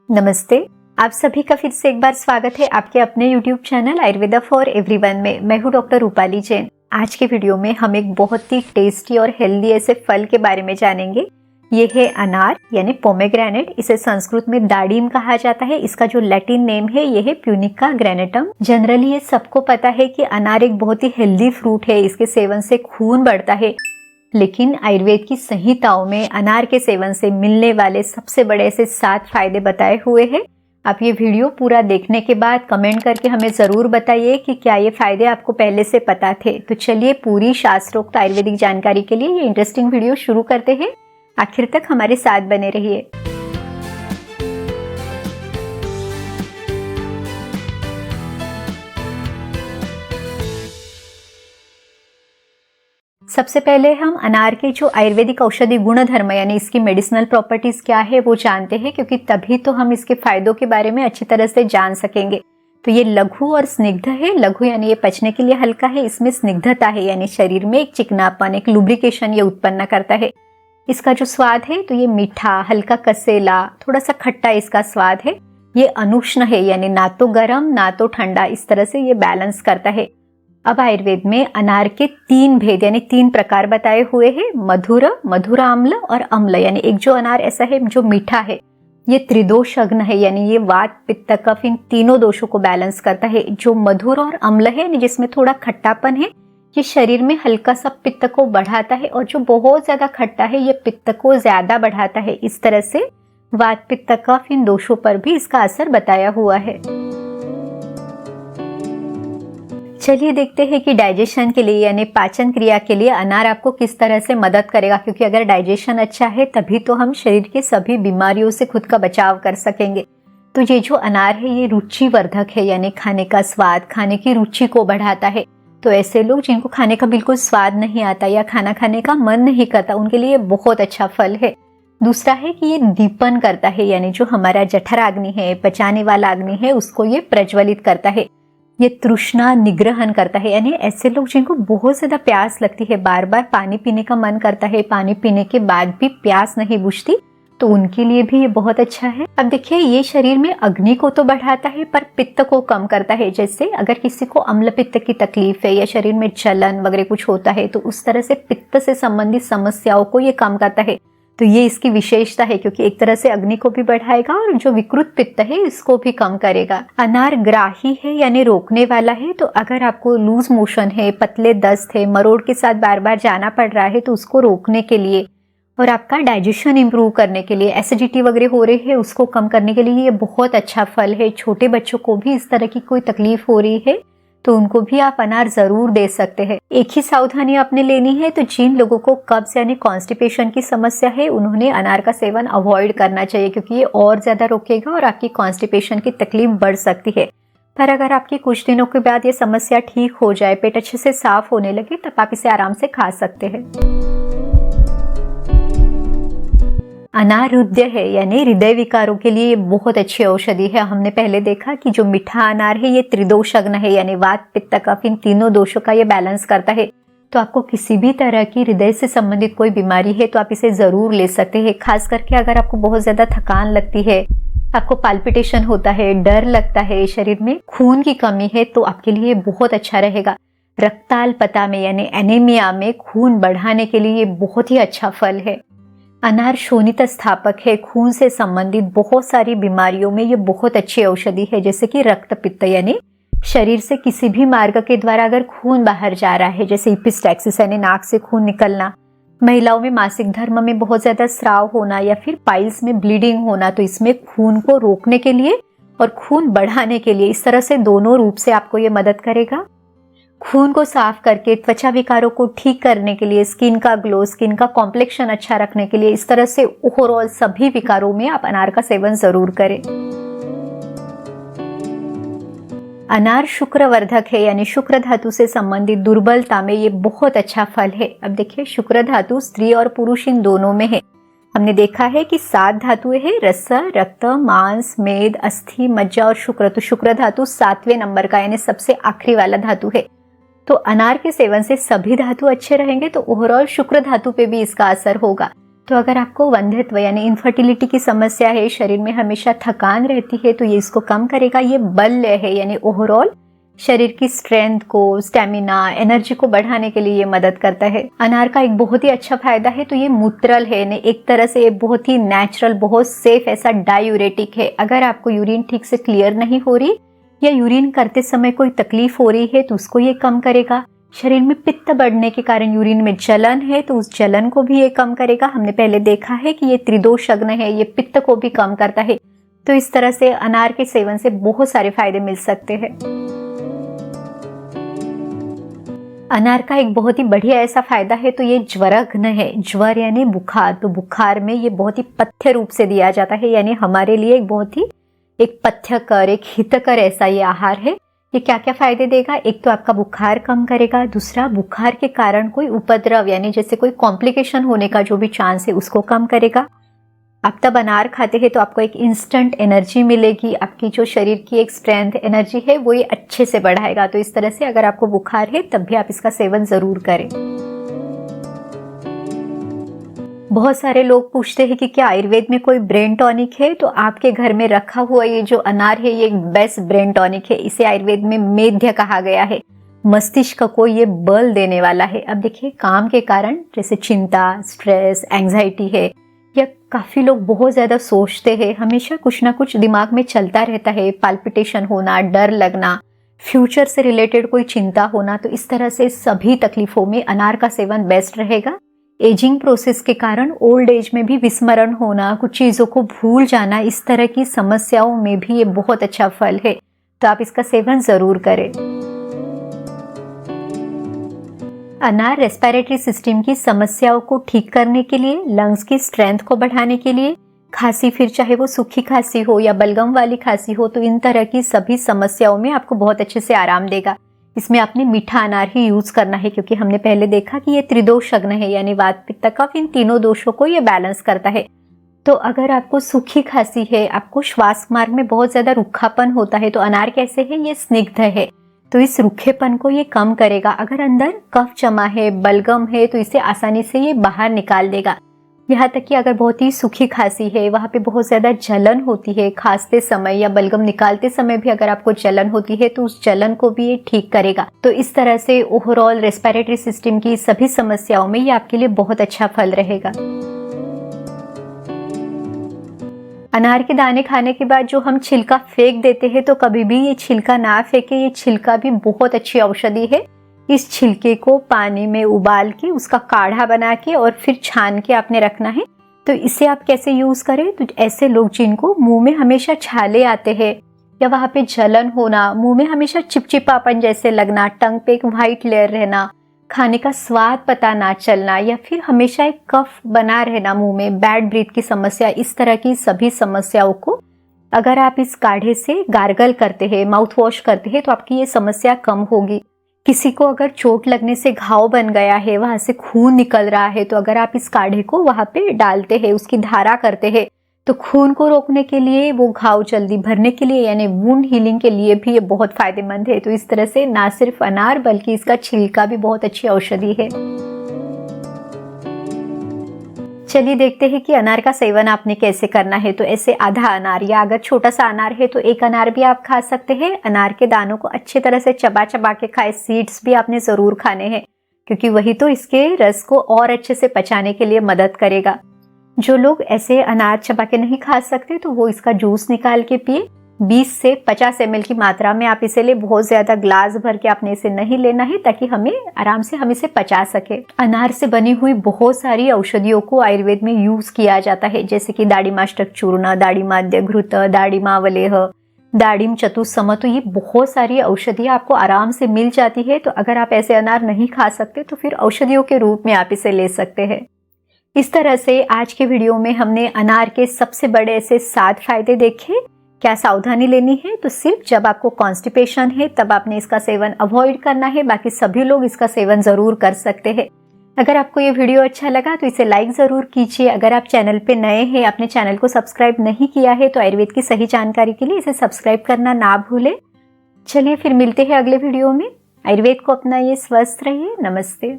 नमस्ते। आप सभी का फिर से एक बार स्वागत है आपके अपने YouTube channel Ayurveda for everyone में। मैं हूँ डॉक्टर रूपाली जैन। आज के वीडियो में हम एक बहुत ही टेस्टी और हेल्दी ऐसे फल के बारे में जानेंगे। ये है अनार यानी पोमेग्रेनेट। इसे संस्कृत में दाडिम कहा जाता है। इसका जो लैटिन नेम है ये है प्यूनिका ग्रेनेटम। जनरली ये सबको पता है कि अनार एक बहुत ही हेल्दी फ्रूट है। इसके सेवन से खून बढ़ता है, लेकिन आयुर्वेद की संहिताओं में अनार के सेवन से मिलने वाले सबसे बड़े से 7 फायदे बताए हुए हैं। आप ये वीडियो पूरा देखने के बाद कमेंट करके हमें ज़रूर बताइए कि क्या ये फायदे आपको पहले से पता थे। तो चलिए पूरी शास्त्रोक्त आयुर्वेदिक जानकारी के लिए ये इंटरेस्टिंग वीडियो शुरू करते हैं। आखिर तक हमारे साथ बने रहिए। सबसे पहले हम अनार के जो आयुर्वेदिक औषधि गुण धर्म यानी इसकी मेडिसिनल प्रॉपर्टीज क्या है वो जानते हैं, क्योंकि तभी तो हम इसके फायदों के बारे में अच्छी तरह से जान सकेंगे। तो ये लघु और स्निग्ध है। लघु यानी ये पचने के लिए हल्का है, इसमें स्निग्धता है यानी शरीर में एक चिकनापन, एक लुब्रिकेशन ये उत्पन्न करता है। इसका जो स्वाद है तो ये मीठा, हल्का कसेला, थोड़ा सा खट्टा इसका स्वाद है। ये अनुष्ण है यानी ना तो गर्म ना तो ठंडा, इस तरह से ये बैलेंस करता है। अब आयुर्वेद में अनार के 3 भेद यानी 3 प्रकार बताए हुए हैं, मधुर, मधुराम्ल और अम्ल। यानी एक जो अनार ऐसा है जो मीठा है, ये त्रिदोषग्न है यानी ये वात पित्त कफ इन तीनों दोषों को बैलेंस करता है। जो मधुर और अम्ल है यानी जिसमें थोड़ा खट्टापन है, ये शरीर में हल्का सा पित्त को बढ़ाता है। और जो बहुत ज्यादा खट्टा है ये पित्त को ज्यादा बढ़ाता है। इस तरह से वात पित्त कफ इन दोषों पर भी इसका असर बताया हुआ है। चलिए देखते हैं कि डाइजेशन के लिए यानी पाचन क्रिया के लिए अनार आपको किस तरह से मदद करेगा, क्योंकि अगर डाइजेशन अच्छा है तभी तो हम शरीर के सभी बीमारियों से खुद का बचाव कर सकेंगे। तो ये जो अनार है ये रुचिवर्धक है यानी खाने का स्वाद, खाने की रुचि को बढ़ाता है। तो ऐसे लोग जिनको खाने का बिल्कुल स्वाद नहीं आता या खाना खाने का मन नहीं करता, उनके लिए बहुत अच्छा फल है। दूसरा है कि ये दीपन करता है यानी जो हमारा जठराग्नि है, पचाने वाला अग्नि है, उसको ये प्रज्वलित करता है। ये तृष्णा निग्रहण करता है यानी ऐसे लोग जिनको बहुत ज्यादा प्यास लगती है, बार बार पानी पीने का मन करता है, पानी पीने के बाद भी प्यास नहीं बुझती, तो उनके लिए भी ये बहुत अच्छा है। अब देखिए ये शरीर में अग्नि को तो बढ़ाता है पर पित्त को कम करता है। जैसे अगर किसी को अम्ल पित्त की तकलीफ है या शरीर में जलन वगैरह कुछ होता है तो उस तरह से पित्त से संबंधित समस्याओं को ये कम करता है। तो ये इसकी विशेषता है, क्योंकि एक तरह से अग्नि को भी बढ़ाएगा और जो विकृत पित्त है इसको भी कम करेगा। अनार ग्राही है यानी रोकने वाला है। तो अगर आपको लूज मोशन है, पतले दस्त है, मरोड़ के साथ बार बार जाना पड़ रहा है, तो उसको रोकने के लिए और आपका डाइजेशन इंप्रूव करने के लिए, एसिडिटी वगैरह हो रही है उसको कम करने के लिए ये बहुत अच्छा फल है। छोटे बच्चों को भी इस तरह की कोई तकलीफ हो रही है तो उनको भी आप अनार जरूर दे सकते हैं। एक ही सावधानी आपने लेनी है, तो जिन लोगों को कब्ज यानी कॉन्स्टिपेशन की समस्या है उन्होंने अनार का सेवन अवॉइड करना चाहिए, क्योंकि ये और ज्यादा रोकेगा और आपकी कॉन्स्टिपेशन की तकलीफ बढ़ सकती है। पर अगर आपकी कुछ दिनों के बाद ये समस्या ठीक हो जाए, पेट अच्छे से साफ होने लगे, तब आप इसे आराम से खा सकते हैं। अनार हृदय है यानी हृदय विकारों के लिए ये बहुत अच्छी औषधि है। हमने पहले देखा कि जो मीठा अनार है ये त्रिदोषग्न है यानी वात पित्त कफ इन तीनों दोषों का ये बैलेंस करता है। तो आपको किसी भी तरह की हृदय से संबंधित कोई बीमारी है तो आप इसे जरूर ले सकते हैं। खास करके अगर आपको बहुत ज्यादा थकान लगती है, आपको पाल्पिटेशन होता है, डर लगता है, शरीर में खून की कमी है, तो आपके लिए बहुत अच्छा रहेगा। रक्ताल्पता में यानी एनीमिया में खून बढ़ाने के लिए ये बहुत ही अच्छा फल है। अनार शोणित स्थापक है, खून से संबंधित बहुत सारी बीमारियों में ये बहुत अच्छी औषधि है। जैसे कि रक्त पित्त यानी शरीर से किसी भी मार्ग के द्वारा अगर खून बाहर जा रहा है, जैसे इपिस्टैक्सिस यानी नाक से खून निकलना, महिलाओं में मासिक धर्म में बहुत ज्यादा स्राव होना या फिर पाइल्स में ब्लीडिंग होना, तो इसमें खून को रोकने के लिए और खून बढ़ाने के लिए, इस तरह से दोनों रूप से आपको ये मदद करेगा। खून को साफ करके त्वचा विकारों को ठीक करने के लिए, स्किन का ग्लो, स्किन का कॉम्प्लेक्शन अच्छा रखने के लिए, इस तरह से ओवरऑल सभी विकारों में आप अनार का सेवन जरूर करें। अनार शुक्रवर्धक है यानी शुक्र धातु से संबंधित दुर्बलता में ये बहुत अच्छा फल है। अब देखिए शुक्र धातु स्त्री और पुरुष इन दोनों में है। हमने देखा है कि 7 धातुएं हैं, रस, रक्त, मांस, मेद, अस्थि, मज्जा और शुक्र। तो शुक्र धातु 7वें नंबर का यानी सबसे आखिरी वाला धातु है। तो अनार के सेवन से सभी धातु अच्छे रहेंगे, तो ओवरऑल शुक्र धातु पे भी इसका असर होगा। तो अगर आपको वंध्यत्व यानी इनफर्टिलिटी की समस्या है, शरीर में हमेशा थकान रहती है, तो ये इसको कम करेगा। ये बल है यानी ओवरऑल शरीर की स्ट्रेंथ को, स्टेमिना, एनर्जी को बढ़ाने के लिए ये मदद करता है। अनार का एक बहुत ही अच्छा फायदा है, तो ये मूत्रल है, यानी एक तरह से ये बहुत ही नेचुरल, बहुत सेफ ऐसा डायूरेटिक है। अगर आपको यूरिन ठीक से क्लियर नहीं हो रही या यूरिन करते समय कोई तकलीफ हो रही है तो उसको ये कम करेगा। शरीर में पित्त बढ़ने के कारण यूरिन में जलन है तो उस जलन को भी ये कम करेगा। हमने पहले देखा है कि ये त्रिदोषग्न है, ये पित्त को भी कम करता है। तो इस तरह से अनार के सेवन से बहुत सारे फायदे मिल सकते हैं। अनार का एक बहुत ही बढ़िया ऐसा फायदा है, तो ये ज्वरघ्न है। ज्वर यानी बुखार, तो बुखार में ये बहुत ही पथ्य रूप से दिया जाता है, यानी हमारे लिए एक बहुत ही एक पथ्यकर, एक हितकर ऐसा ये आहार है। ये क्या क्या फायदे देगा? एक तो आपका बुखार कम करेगा, दूसरा बुखार के कारण कोई उपद्रव यानी जैसे कोई कॉम्प्लिकेशन होने का जो भी चांस है उसको कम करेगा। आप तब अनार खाते हैं तो आपको एक इंस्टेंट एनर्जी मिलेगी, आपकी जो शरीर की एक स्ट्रेंथ एनर्जी है वो ये अच्छे से बढ़ाएगा। तो इस तरह से अगर आपको बुखार है तब भी आप इसका सेवन जरूर करें। बहुत सारे लोग पूछते हैं कि क्या आयुर्वेद में कोई ब्रेन टॉनिक है, तो आपके घर में रखा हुआ ये जो अनार है ये एक बेस्ट ब्रेन टॉनिक है। इसे आयुर्वेद में मेध्य कहा गया है, मस्तिष्क को ये बल देने वाला है। अब देखिए, काम के कारण जैसे चिंता, स्ट्रेस, एंजाइटी है, या काफी लोग बहुत ज्यादा सोचते हैं, हमेशा कुछ ना कुछ दिमाग में चलता रहता है, पाल्पिटेशन होना, डर लगना, फ्यूचर से रिलेटेड कोई चिंता होना, तो इस तरह से सभी तकलीफों में अनार का सेवन बेस्ट रहेगा। एजिंग प्रोसेस के कारण ओल्ड एज में भी विस्मरण होना, कुछ चीजों को भूल जाना, इस तरह की समस्याओं में भी ये बहुत अच्छा फल है, तो आप इसका सेवन जरूर करें। अनार रेस्पिरेटरी सिस्टम की समस्याओं को ठीक करने के लिए, लंग्स की स्ट्रेंथ को बढ़ाने के लिए, खांसी, फिर चाहे वो सूखी खांसी हो या बलगम वाली खांसी हो, तो इन तरह की सभी समस्याओं में आपको बहुत अच्छे से आराम देगा। इसमें आपने मीठा अनार ही यूज करना है, क्योंकि हमने पहले देखा कि ये त्रिदोषग्न है, यानी वात, पित्त, कफ, इन तीनों दोषों को ये बैलेंस करता है। तो अगर आपको सूखी खांसी है, आपको श्वास मार्ग में बहुत ज्यादा रूखापन होता है, तो अनार कैसे है? ये स्निग्ध है, तो इस रूखेपन को ये कम करेगा। अगर अंदर कफ जमा है, बलगम है, तो इसे आसानी से ये बाहर निकाल देगा। यहाँ तक कि अगर बहुत ही सूखी खांसी है, वहाँ पे बहुत ज्यादा जलन होती है, खांसते समय या बलगम निकालते समय भी अगर आपको जलन होती है, तो उस जलन को भी ये ठीक करेगा। तो इस तरह से ओवरऑल रेस्पिरेटरी सिस्टम की सभी समस्याओं में ये आपके लिए बहुत अच्छा फल रहेगा। अनार के दाने खाने के बाद जो हम छिलका फेंक देते हैं, तो कभी भी ये छिलका ना फेंके। ये छिलका भी बहुत अच्छी औषधि है। इस छिलके को पानी में उबाल के उसका काढ़ा बना के और फिर छान के आपने रखना है। तो इसे आप कैसे यूज करें? तो ऐसे लोग जिनको मुंह में हमेशा छाले आते हैं या वहां पे जलन होना, मुंह में हमेशा चिपचिपापन जैसे लगना, टंग पे एक व्हाइट लेयर रहना, खाने का स्वाद पता ना चलना, या फिर हमेशा एक कफ बना रहना मुंह में, बैड ब्रीथ की समस्या, इस तरह की सभी समस्याओं को अगर आप इस काढ़े से गार्गल करते हैं, माउथ वॉश करते हैं, तो आपकी ये समस्या कम होगी। किसी को अगर चोट लगने से घाव बन गया है, वहां से खून निकल रहा है, तो अगर आप इस काढ़े को वहां पे डालते हैं, उसकी धारा करते हैं, तो खून को रोकने के लिए, वो घाव जल्दी भरने के लिए, यानी वुंड हीलिंग के लिए भी ये बहुत फायदेमंद है। तो इस तरह से ना सिर्फ अनार बल्कि इसका छिलका भी बहुत अच्छी औषधि है। चलिए देखते हैं कि अनार का सेवन आपने कैसे करना है। तो ऐसे आधा अनार, या अगर छोटा सा अनार है तो एक अनार भी आप खा सकते हैं। अनार के दानों को अच्छी तरह से चबा चबा के खाए, सीड्स भी आपने जरूर खाने हैं, क्योंकि वही तो इसके रस को और अच्छे से पचाने के लिए मदद करेगा। जो लोग ऐसे अनार चबा के नहीं खा सकते, तो वो इसका जूस निकाल के पिए। 20 से 50 ml की मात्रा में आप इसे ले, बहुत ज्यादा ग्लास भर के आपने इसे नहीं लेना है, ताकि हमें आराम से हम इसे पचा सके। अनार से बनी हुई बहुत सारी औषधियों को आयुर्वेद में यूज किया जाता है, जैसे कि दाड़िमाष्टक चूर्ण, दाड़िमाद्य घृत, दाड़िमावलेह, दाड़िम चतुस्सम। तो ये बहुत सारी औषधियां आपको आराम से मिल जाती है। तो अगर आप ऐसे अनार नहीं खा सकते, तो फिर औषधियों के रूप में आप इसे ले सकते हैं। इस तरह से आज के वीडियो में हमने अनार के सबसे बड़े ऐसे 7 फायदे देखे। क्या सावधानी लेनी है? तो सिर्फ जब आपको कॉन्स्टिपेशन है तब आपने इसका सेवन अवॉइड करना है, बाकी सभी लोग इसका सेवन जरूर कर सकते हैं। अगर आपको ये वीडियो अच्छा लगा तो इसे लाइक जरूर कीजिए। अगर आप चैनल पे नए हैं, अपने चैनल को सब्सक्राइब नहीं किया है, तो आयुर्वेद की सही जानकारी के लिए इसे सब्सक्राइब करना ना भूलें। चलिए फिर मिलते हैं अगले वीडियो में। आयुर्वेद को अपनाइए, स्वस्थ रहिए। नमस्ते।